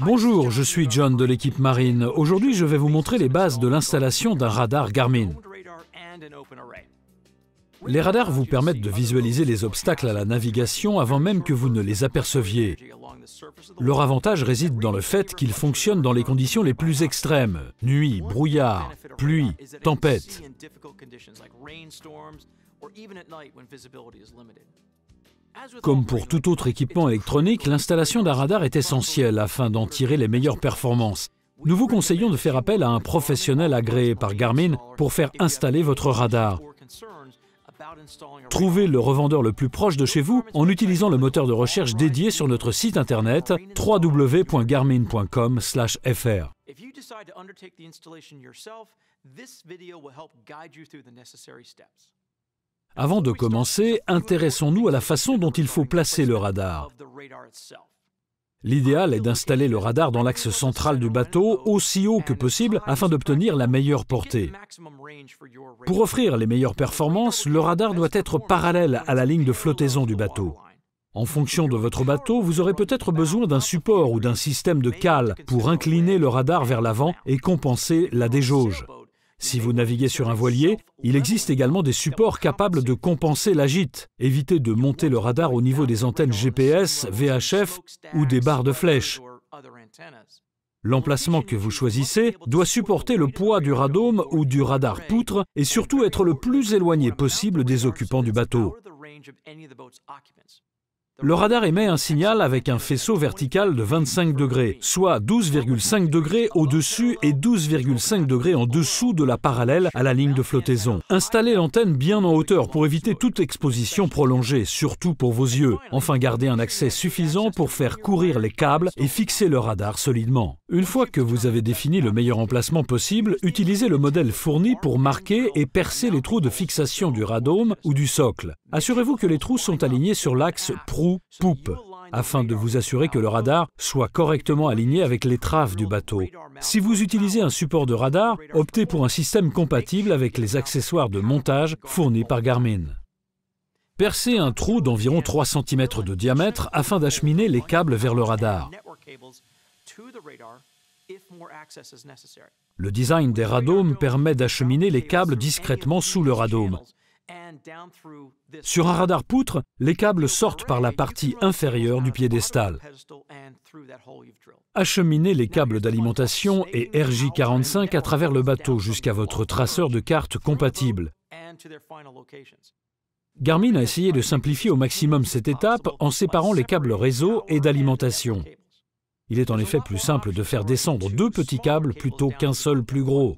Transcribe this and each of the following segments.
Bonjour, je suis John de l'équipe marine. Aujourd'hui, je vais vous montrer les bases de l'installation d'un radar Garmin. Les radars vous permettent de visualiser les obstacles à la navigation avant même que vous ne les aperceviez. Leur avantage réside dans le fait qu'ils fonctionnent dans les conditions les plus extrêmes, nuit, brouillard, pluie, tempête. Comme pour tout autre équipement électronique, l'installation d'un radar est essentielle afin d'en tirer les meilleures performances. Nous vous conseillons de faire appel à un professionnel agréé par Garmin pour faire installer votre radar. Trouvez le revendeur le plus proche de chez vous en utilisant le moteur de recherche dédié sur notre site internet www.garmin.com/fr. Avant de commencer, intéressons-nous à la façon dont il faut placer le radar. L'idéal est d'installer le radar dans l'axe central du bateau, aussi haut que possible, afin d'obtenir la meilleure portée. Pour offrir les meilleures performances, le radar doit être parallèle à la ligne de flottaison du bateau. En fonction de votre bateau, vous aurez peut-être besoin d'un support ou d'un système de cale pour incliner le radar vers l'avant et compenser la déjauge. Si vous naviguez sur un voilier, il existe également des supports capables de compenser la gîte. Évitez de monter le radar au niveau des antennes GPS, VHF ou des barres de flèche. L'emplacement que vous choisissez doit supporter le poids du radome ou du radar poutre et surtout être le plus éloigné possible des occupants du bateau. Le radar émet un signal avec un faisceau vertical de 25 degrés, soit 12,5 degrés au-dessus et 12,5 degrés en dessous de la parallèle à la ligne de flottaison. Installez l'antenne bien en hauteur pour éviter toute exposition prolongée, surtout pour vos yeux. Enfin, gardez un accès suffisant pour faire courir les câbles et fixer le radar solidement. Une fois que vous avez défini le meilleur emplacement possible, utilisez le modèle fourni pour marquer et percer les trous de fixation du radome ou du socle. Assurez-vous que les trous sont alignés sur l'axe proue-poupe, afin de vous assurer que le radar soit correctement aligné avec l'étrave du bateau. Si vous utilisez un support de radar, optez pour un système compatible avec les accessoires de montage fournis par Garmin. Percez un trou d'environ 3 cm de diamètre afin d'acheminer les câbles vers le radar. Le design des radomes permet d'acheminer les câbles discrètement sous le radome. Sur un radar poutre, les câbles sortent par la partie inférieure du piédestal. Acheminez les câbles d'alimentation et RJ45 à travers le bateau jusqu'à votre traceur de carte compatible. Garmin a essayé de simplifier au maximum cette étape en séparant les câbles réseau et d'alimentation. Il est en effet plus simple de faire descendre 2 petits câbles plutôt qu'un seul plus gros.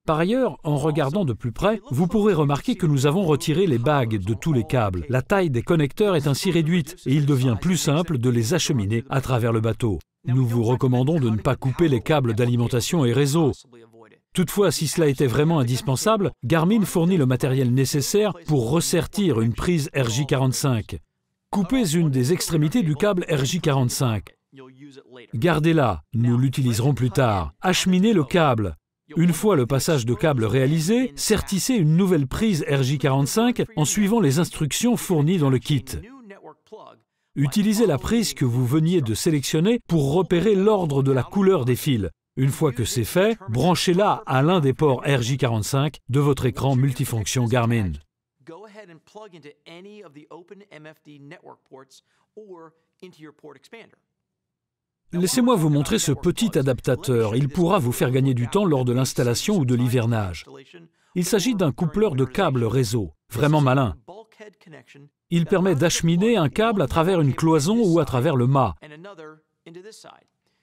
Par ailleurs, en regardant de plus près, vous pourrez remarquer que nous avons retiré les bagues de tous les câbles. La taille des connecteurs est ainsi réduite et il devient plus simple de les acheminer à travers le bateau. Nous vous recommandons de ne pas couper les câbles d'alimentation et réseau. Toutefois, si cela était vraiment indispensable, Garmin fournit le matériel nécessaire pour ressertir une prise RJ45. Coupez une des extrémités du câble RJ45. Gardez-la, nous l'utiliserons plus tard. Acheminez le câble. Une fois le passage de câble réalisé, sertissez une nouvelle prise RJ45 en suivant les instructions fournies dans le kit. Utilisez la prise que vous veniez de sélectionner pour repérer l'ordre de la couleur des fils. Une fois que c'est fait, branchez-la à l'un des ports RJ45 de votre écran multifonction Garmin. Laissez-moi vous montrer ce petit adaptateur. Il pourra vous faire gagner du temps lors de l'installation ou de l'hivernage. Il s'agit d'un coupleur de câbles réseau, vraiment malin. Il permet d'acheminer un câble à travers une cloison ou à travers le mât.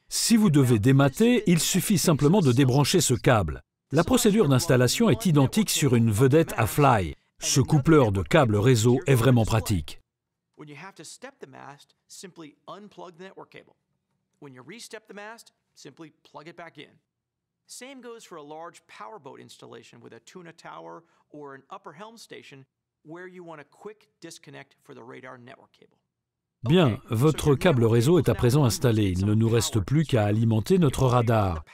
Si vous devez démater, il suffit simplement de débrancher ce câble. La procédure d'installation est identique sur une vedette à fly. Ce coupleur de câbles réseau est vraiment pratique. When you restep the mast, simply plug it back in. Same goes for a large powerboat installation with a tuna tower or an upper helm station where you want a quick disconnect for the radar network cable. Bien, votre câble réseau est à présent installé. Il ne nous reste plus qu'à alimenter notre radar.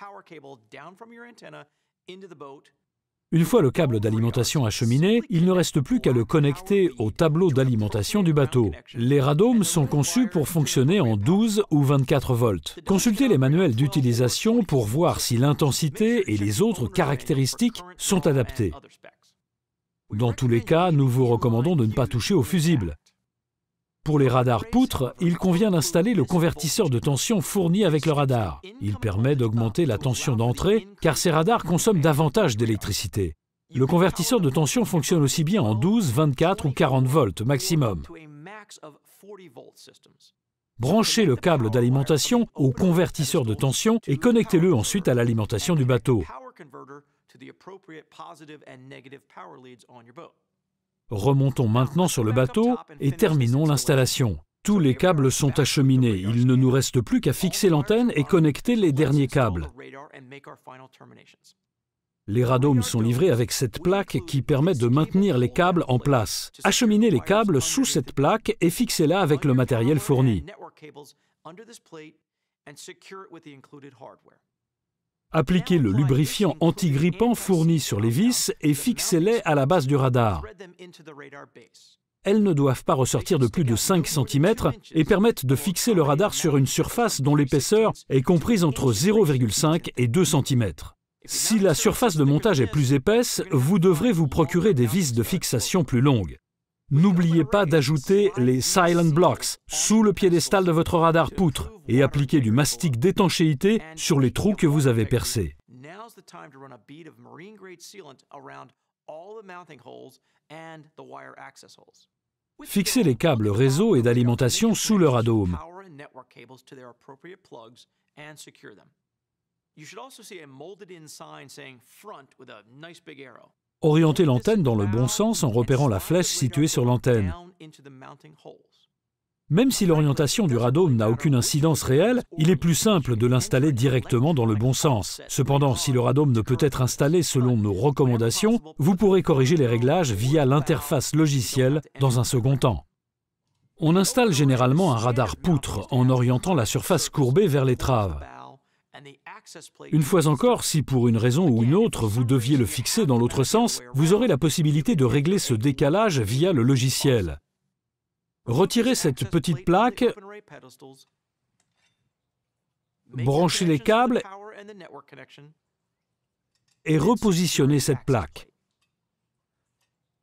Une fois le câble d'alimentation acheminé, il ne reste plus qu'à le connecter au tableau d'alimentation du bateau. Les radomes sont conçus pour fonctionner en 12 ou 24 volts. Consultez les manuels d'utilisation pour voir si l'intensité et les autres caractéristiques sont adaptées. Dans tous les cas, nous vous recommandons de ne pas toucher au fusible. Pour les radars poutres, il convient d'installer le convertisseur de tension fourni avec le radar. Il permet d'augmenter la tension d'entrée, car ces radars consomment davantage d'électricité. Le convertisseur de tension fonctionne aussi bien en 12, 24 ou 40 volts maximum. Branchez le câble d'alimentation au convertisseur de tension et connectez-le ensuite à l'alimentation du bateau. Remontons maintenant sur le bateau et terminons l'installation. Tous les câbles sont acheminés. Il ne nous reste plus qu'à fixer l'antenne et connecter les derniers câbles. Les radomes sont livrés avec cette plaque qui permet de maintenir les câbles en place. Acheminez les câbles sous cette plaque et fixez-la avec le matériel fourni. Appliquez le lubrifiant anti-grippant fourni sur les vis et fixez-les à la base du radar. Elles ne doivent pas ressortir de plus de 5 cm et permettent de fixer le radar sur une surface dont l'épaisseur est comprise entre 0,5 et 2 cm. Si la surface de montage est plus épaisse, vous devrez vous procurer des vis de fixation plus longues. N'oubliez pas d'ajouter les Silent Blocks sous le piédestal de votre radar poutre et appliquer du mastic d'étanchéité sur les trous que vous avez percés. Fixez les câbles réseau et d'alimentation sous le radome. Orientez l'antenne dans le bon sens en repérant la flèche située sur l'antenne. Même si l'orientation du radome n'a aucune incidence réelle, il est plus simple de l'installer directement dans le bon sens. Cependant, si le radome ne peut être installé selon nos recommandations, vous pourrez corriger les réglages via l'interface logicielle dans un second temps. On installe généralement un radar poutre en orientant la surface courbée vers l'étrave. Une fois encore, si pour une raison ou une autre vous deviez le fixer dans l'autre sens, vous aurez la possibilité de régler ce décalage via le logiciel. Retirez cette petite plaque, branchez les câbles et repositionnez cette plaque.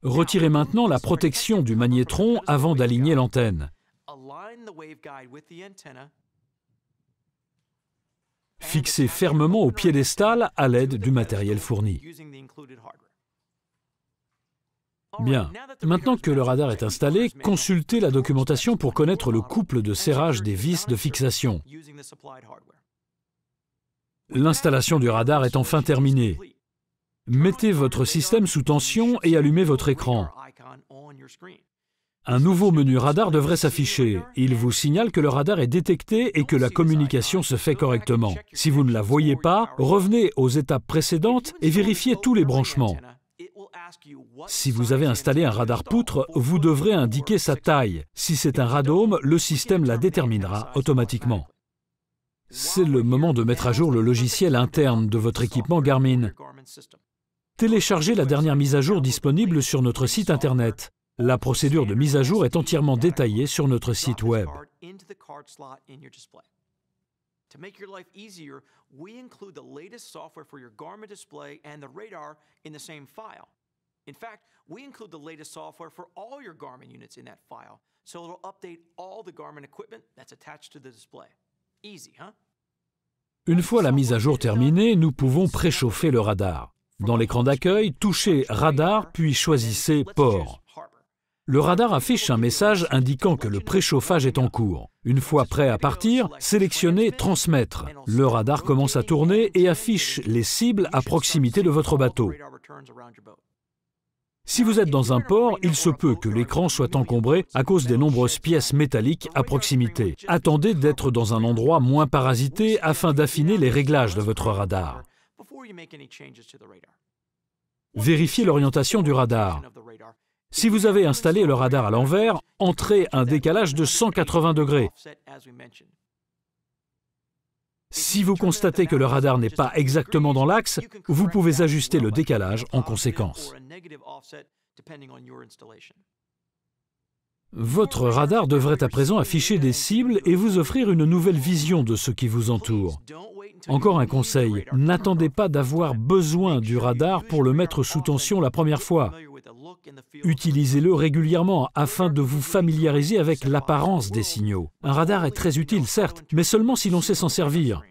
Retirez maintenant la protection du magnétron avant d'aligner l'antenne. Fixez fermement au piédestal à l'aide du matériel fourni. Bien, maintenant que le radar est installé, consultez la documentation pour connaître le couple de serrage des vis de fixation. L'installation du radar est enfin terminée. Mettez votre système sous tension et allumez votre écran. Un nouveau menu radar devrait s'afficher. Il vous signale que le radar est détecté et que la communication se fait correctement. Si vous ne la voyez pas, revenez aux étapes précédentes et vérifiez tous les branchements. Si vous avez installé un radar poutre, vous devrez indiquer sa taille. Si c'est un radome, le système la déterminera automatiquement. C'est le moment de mettre à jour le logiciel interne de votre équipement Garmin. Téléchargez la dernière mise à jour disponible sur notre site internet. La procédure de mise à jour est entièrement détaillée sur notre site web. To make your life easier, we include the latest software for your Garmin display and the radar in the same file. In fact, we include the latest software for all your Garmin units in that file, so it'll update all the Garmin equipment that's attached to the display. Easy, huh? Une fois la mise à jour terminée, nous pouvons préchauffer le radar. Dans l'écran d'accueil, touchez Radar puis choisissez Port. Le radar affiche un message indiquant que le préchauffage est en cours. Une fois prêt à partir, sélectionnez Transmettre. Le radar commence à tourner et affiche les cibles à proximité de votre bateau. Si vous êtes dans un port, il se peut que l'écran soit encombré à cause des nombreuses pièces métalliques à proximité. Attendez d'être dans un endroit moins parasité afin d'affiner les réglages de votre radar. Vérifiez l'orientation du radar. Si vous avez installé le radar à l'envers, entrez un décalage de 180 degrés. Si vous constatez que le radar n'est pas exactement dans l'axe, vous pouvez ajuster le décalage en conséquence. Votre radar devrait à présent afficher des cibles et vous offrir une nouvelle vision de ce qui vous entoure. Encore un conseil, n'attendez pas d'avoir besoin du radar pour le mettre sous tension la première fois. Utilisez-le régulièrement afin de vous familiariser avec l'apparence des signaux. Un radar est très utile, certes, mais seulement si l'on sait s'en servir.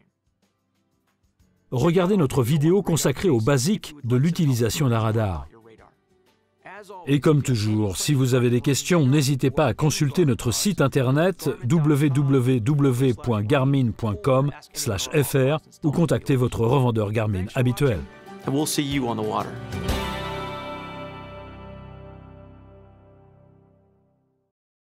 Regardez notre vidéo consacrée aux basiques de l'utilisation d'un radar. Et comme toujours, si vous avez des questions, n'hésitez pas à consulter notre site internet www.garmin.com/fr ou contacter votre revendeur Garmin habituel. And we'll see you on the water.